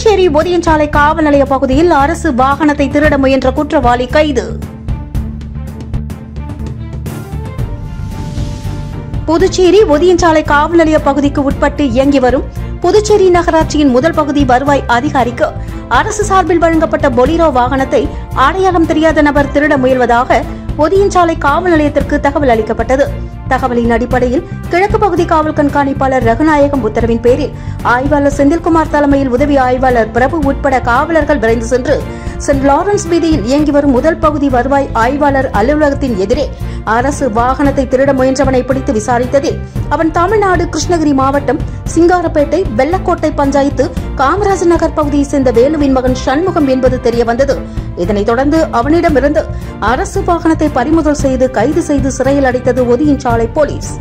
புதுச்சேரி ஒதியஞ்சாலை காவல் நிலைய பகுதியில் அரசு வாகனத்தை திருட முயன்ற குற்றவாளி கைது. புதுச்சேரி ஒதியஞ்சாலை காவல் நிலைய பகுதிக்கு உட்பட்டு இயங்கி வரும் புதுச்சேரி நகராட்சியின் முதல் பகுதி வருவாய் அதிகாரிக்கு அரசு சார்பில் வழங்கப்பட்ட பொலிரோ வாகனத்தை அடையாளம் தெரியாத நபர் திருட முயல்வதாக ஒதியஞ்சாலை காவல் நிலையத்திற்கு தகவல் அளிக்கப்பட்டது. தகவலின் அடிப்படையில் கிழக்கு பகுதி காவல் கண்காணிப்பாளர் ரகுநாயகம் உத்தரவின் பேரில் ஆய்வாளர் செந்தில்குமார் தலைமையில் உதவி ஆய்வாளர் பிரபு உட்பட காவலர்கள் விரைந்து சென்று சென்ட் லாரன்ஸ் வீதியில் இயங்கி வரும் முதல் பகுதி வருவாய் ஆய்வாளர் அலுவலகத்தின் எதிரே அரசு வாகனத்தை திருட முயன்றவனை பிடித்து விசாரித்ததில் அவன் தமிழ்நாடு கிருஷ்ணகிரி மாவட்டம் சிங்காரப்பேட்டை வெள்ளக்கோட்டை பஞ்சாயத்து காமராஜர் நகர் பகுதியை சேர்ந்த வேலுவின் மகன் சண்முகம் என்பது தெரியவந்தது. இதனைத் தொடர்ந்து அவனிடமிருந்து அரசு வாகனத்தை பறிமுதல் செய்து கைது செய்து சிறையில் அடைத்தது ஒதியஞ்சாலை போலீஸ்.